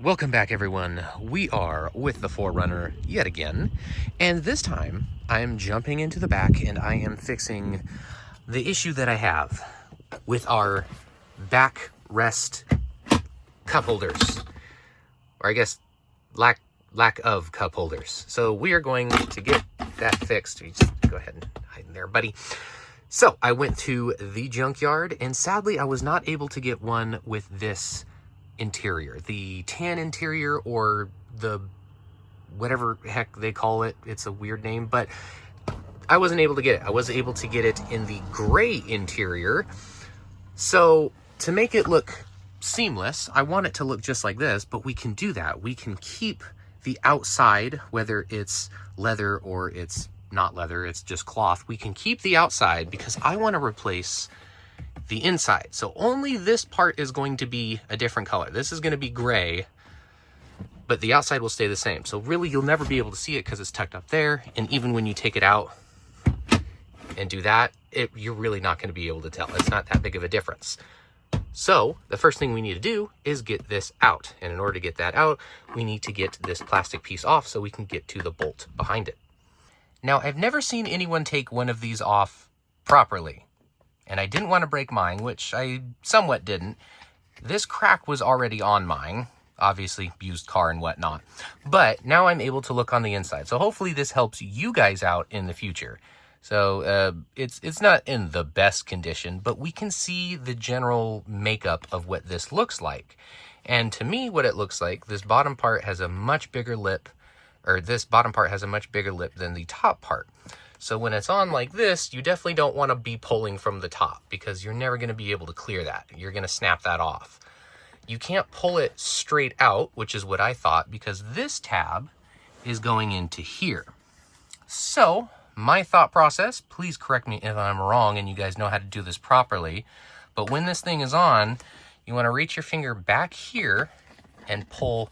Welcome back, everyone. We are with the 4Runner yet again, and this time I am jumping into the back and I am fixing the issue that I have with our backrest cup holders, or I guess lack of cup holders. So we are going to get that fixed. You just go ahead and hide in there, buddy. So I went to the junkyard, and sadly I was not able to get one with this interior, the tan interior, or the whatever heck they call it. It's a weird name, but I wasn't able to get it. I was able to get it in the gray interior. So to make it look seamless, I want it to look just like this, but we can do that. We can keep the outside, whether it's leather or it's not leather, it's just cloth. We can keep the outside because I want to replace the inside. So only this part is going to be a different color. This is going to be gray, but the outside will stay the same. So really you'll never be able to see it because it's tucked up there. And even when you take it out and do that, you're really not going to be able to tell. It's not that big of a difference. So the first thing we need to do is get this out. And in order to get that out, we need to get this plastic piece off so we can get to the bolt behind it. Now, I've never seen anyone take one of these off properly. And I didn't want to break mine, which I somewhat didn't. This crack was already on mine, obviously used car and whatnot. But now I'm able to look on the inside. So hopefully this helps you guys out in the future. So it's not in the best condition, but we can see the general makeup of what this looks like. And to me, what it looks like, this bottom part has a much bigger lip, or this bottom part has a much bigger lip than the top part. So when it's on like this, you definitely don't want to be pulling from the top because you're never going to be able to clear that. You're going to snap that off. You can't pull it straight out, which is what I thought, because this tab is going into here. So my thought process, please correct me if I'm wrong and you guys know how to do this properly, but when this thing is on, you want to reach your finger back here and pull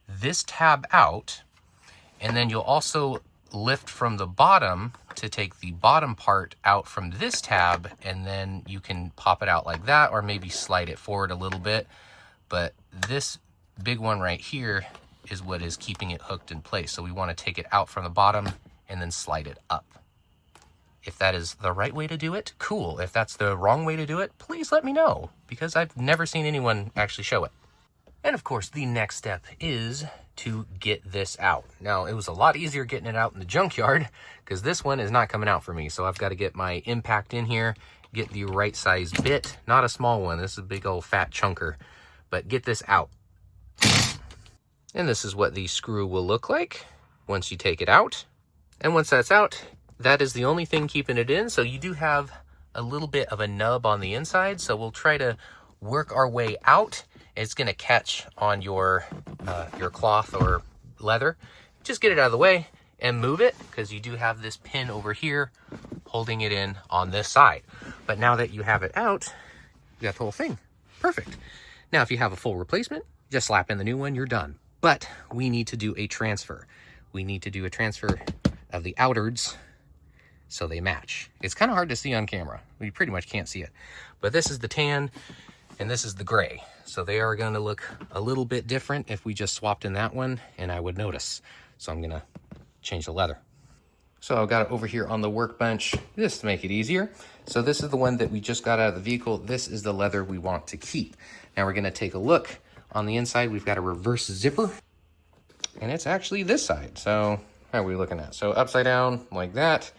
this tab out, and then you'll also lift from the bottom to take the bottom part out from this tab, and then you can pop it out like that, or maybe slide it forward a little bit. But this big one right here is what is keeping it hooked in place. So we want to take it out from the bottom and then slide it up. If that is the right way to do it, cool. If that's the wrong way to do it, please let me know, because I've never seen anyone actually show it. And of course, the next step is to get this out. Now, it was a lot easier getting it out in the junkyard because this one is not coming out for me. So I've got to get my impact in here, get the right size bit, not a small one. This is a big old fat chunker, but get this out. And this is what the screw will look like once you take it out. And once that's out, that is the only thing keeping it in. So you do have a little bit of a nub on the inside. So we'll try to work our way out. It's going to catch on your cloth or leather. Just get it out of the way and move it, because you do have this pin over here holding it in on this side. But now that you have it out, you got the whole thing. Perfect. Now, if you have a full replacement, just slap in the new one, you're done. But we need to do a transfer. We need to do a transfer of the outwards so they match. It's kind of hard to see on camera. We pretty much can't see it. But this is the tan and this is the gray. So they are going to look a little bit different if we just swapped in that one, and I would notice. So I'm going to change the leather. So I've got it over here on the workbench just to make it easier. So this is the one that we just got out of the vehicle. This is the leather we want to keep. Now we're going to take a look on the inside. We've got a reverse zipper, and it's actually this side. So how are we looking at? So upside down like that.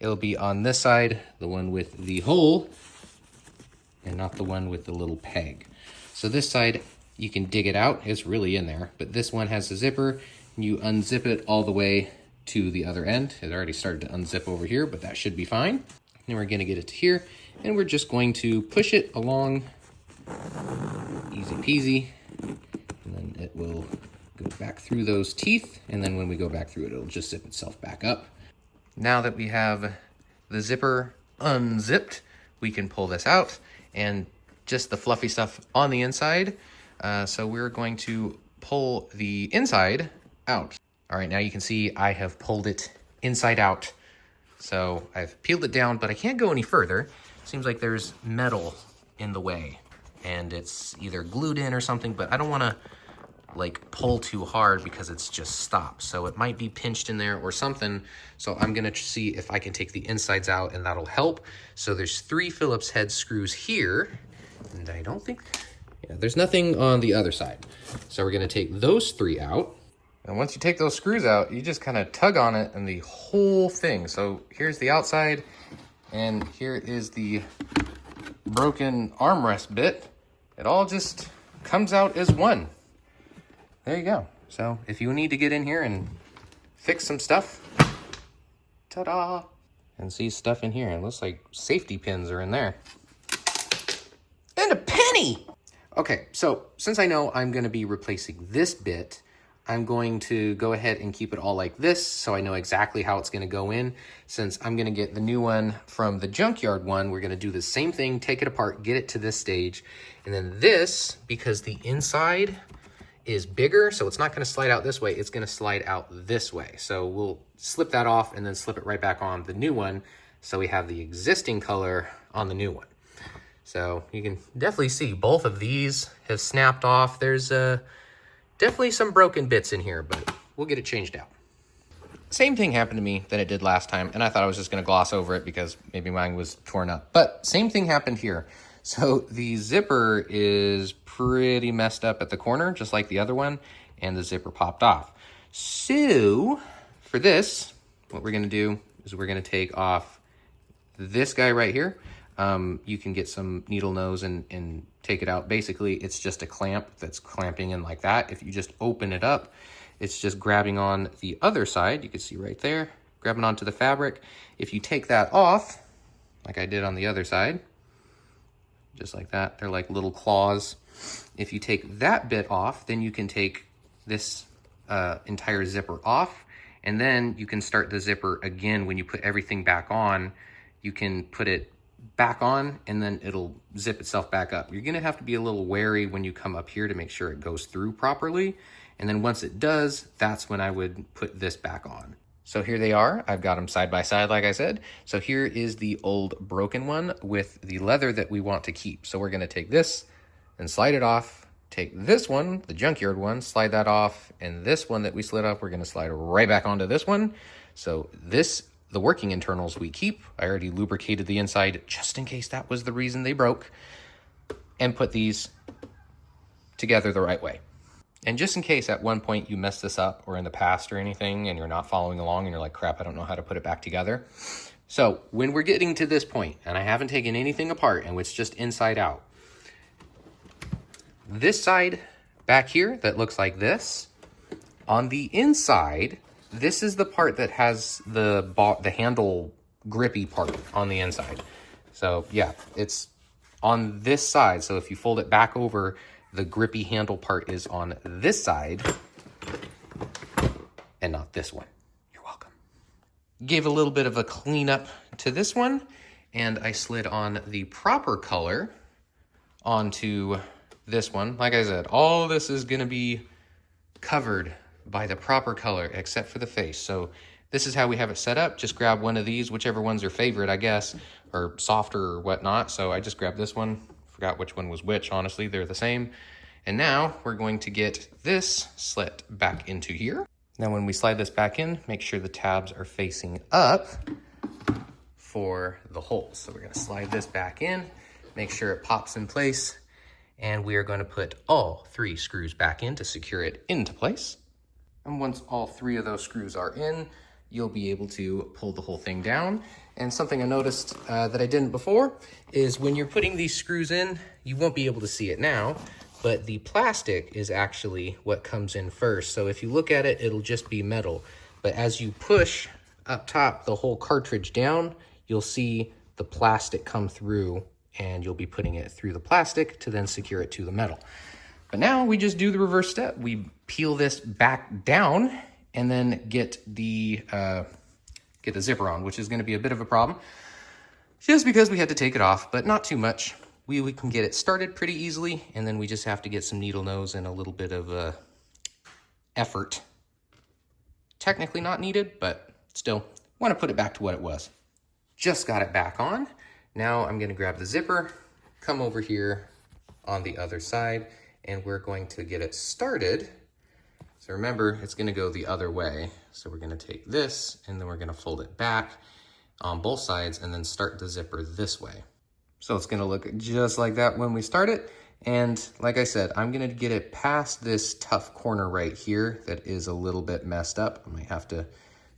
It'll be on this side, the one with the hole, and not the one with the little peg. So this side, you can dig it out. It's really in there. But this one has a zipper. You unzip it all the way to the other end. It already started to unzip over here, but that should be fine. Then we're going to get it to here, and we're just going to push it along. Easy peasy. And then it will go back through those teeth. And then when we go back through it, it'll just zip itself back up. Now that we have the zipper unzipped, we can pull this out, and just the fluffy stuff on the inside. So we're going to pull the inside out. All right, now you can see I have pulled it inside out. So I've peeled it down, but I can't go any further. Seems like there's metal in the way, and it's either glued in or something, but I don't want to like pull too hard because it's just stopped. So it might be pinched in there or something. So I'm gonna see if I can take the insides out and that'll help. So there's 3 Phillips head screws here. And I don't think, yeah, there's nothing on the other side. So we're gonna take those 3 out. And once you take those screws out, you just kind of tug on it and the whole thing. So here's the outside and here is the broken armrest bit. It all just comes out as one. There you go. So if you need to get in here and fix some stuff, ta-da! And see stuff in here. It looks like safety pins are in there. And a penny! Okay, so since I know I'm gonna be replacing this bit, I'm going to go ahead and keep it all like this so I know exactly how it's gonna go in. Since I'm gonna get the new one from the junkyard one, we're gonna do the same thing, take it apart, get it to this stage. And then this, because the inside is bigger, so it's not gonna slide out this way, it's gonna slide out this way. So we'll slip that off and then slip it right back on the new one so we have the existing color on the new one. So you can definitely see both of these have snapped off. There's definitely some broken bits in here, but we'll get it changed out. Same thing happened to me that it did last time, and I thought I was just gonna gloss over it because maybe mine was torn up. But same thing happened here. So the zipper is pretty messed up at the corner, just like the other one, and the zipper popped off. So for this, what we're gonna do is we're gonna take off this guy right here. You can get some needle nose and take it out. Basically, it's just a clamp that's clamping in like that. If you just open it up, it's just grabbing on the other side. You can see right there, grabbing onto the fabric. If you take that off, like I did on the other side, just like that, they're like little claws. If you take that bit off, then you can take this entire zipper off, and then you can start the zipper again. When you put everything back on, you can put it back on and then it'll zip itself back up. You're gonna have to be a little wary when you come up here to make sure it goes through properly. And then once it does, that's when I would put this back on. So here they are. I've got them side by side, like I said. So here is the old broken one with the leather that we want to keep. So we're gonna take this and slide it off, take this one, the junkyard one, slide that off, and this one that we slid off, we're gonna slide right back onto this one. So this, the working internals we keep. I already lubricated the inside just in case that was the reason they broke, and put these together the right way. And just in case at one point you mess this up or in the past or anything and you're not following along and you're like, crap, I don't know how to put it back together. So when we're getting to this point and I haven't taken anything apart and it's just inside out, this side back here that looks like this, on the inside, this is the part that has the handle grippy part on the inside. So yeah, it's on this side. So if you fold it back over, the grippy handle part is on this side and not this one. You're welcome. Gave a little bit of a cleanup to this one, and I slid on the proper color onto this one. Like I said, all this is gonna be covered by the proper color except for the face. So this is how we have it set up. Just grab one of these, whichever one's your favorite, I guess, or softer or whatnot. So I just grabbed this one. Forgot which one was which, honestly, they're the same. And now we're going to get this slit back into here. Now when we slide this back in, make sure the tabs are facing up for the holes. So we're gonna slide this back in, make sure it pops in place, and we are gonna put all 3 screws back in to secure it into place. And once all 3 of those screws are in, you'll be able to pull the whole thing down. And something I noticed that I didn't before is when you're putting these screws in, you won't be able to see it now, but the plastic is actually what comes in first. So if you look at it, it'll just be metal. But as you push up top the whole cartridge down, you'll see the plastic come through, and you'll be putting it through the plastic to then secure it to the metal. But now we just do the reverse step. We peel this back down and then get the zipper on, which is gonna be a bit of a problem just because we had to take it off, but not too much. We can get it started pretty easily, and then we just have to get some needle nose and a little bit of effort. Technically not needed, but still want to put it back to what it was. Just got it back on. Now I'm gonna grab the zipper, come over here on the other side, and we're going to get it started So remember, it's gonna go the other way. So we're gonna take this and then we're gonna fold it back on both sides and then start the zipper this way. So it's gonna look just like that when we start it. And like I said, I'm gonna get it past this tough corner right here that is a little bit messed up. I might have to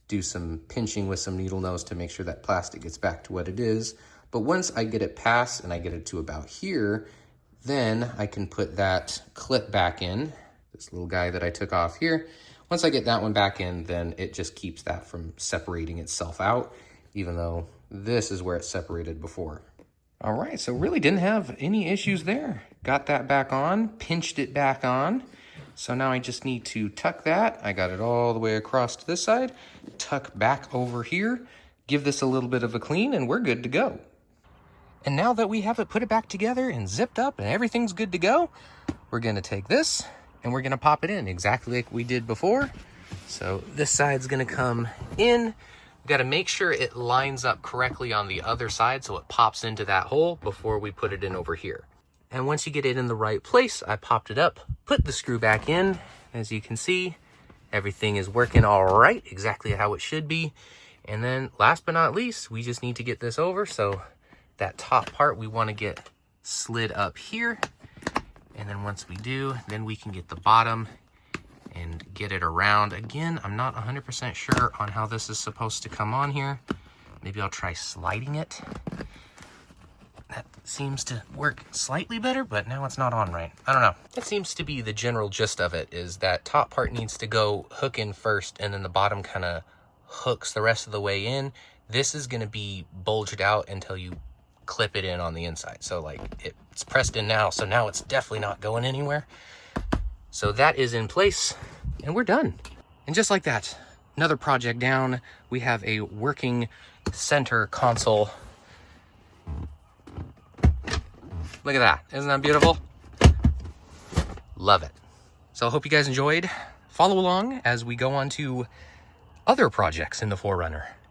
do some pinching with some needle nose to make sure that plastic gets back to what it is. But once I get it past and I get it to about here, then I can put that clip back in, this little guy that I took off here. Once I get that one back in, then it just keeps that from separating itself out, even though this is where it separated before. All right, so really didn't have any issues there. Got that back on, pinched it back on. So now I just need to tuck that. I got it all the way across to this side, tuck back over here, give this a little bit of a clean, and we're good to go. And now that we have it put it back together and zipped up and everything's good to go, we're gonna take this and we're gonna pop it in exactly like we did before. So this side's gonna come in. We gotta make sure it lines up correctly on the other side so it pops into that hole before we put it in over here. And once you get it in the right place, I popped it up, put the screw back in. As you can see, everything is working all right, exactly how it should be. And then last but not least, we just need to get this over. So that top part we want to get slid up here. And then once we do, then we can get the bottom and get it around. Again, I'm not 100% sure on how this is supposed to come on here. Maybe I'll try sliding it. That seems to work slightly better, but now it's not on right. I don't know. That seems to be the general gist of it, is that top part needs to go hook in first, and then the bottom kind of hooks the rest of the way in. This is going to be bulged out until you clip it in on the inside. So like it's pressed in now, so now it's definitely not going anywhere. So that is in place and we're done. And just like that, another project down, we have a working center console. Look at that. Isn't that beautiful? Love it. So I hope you guys enjoyed. Follow along as we go on to other projects in the 4Runner.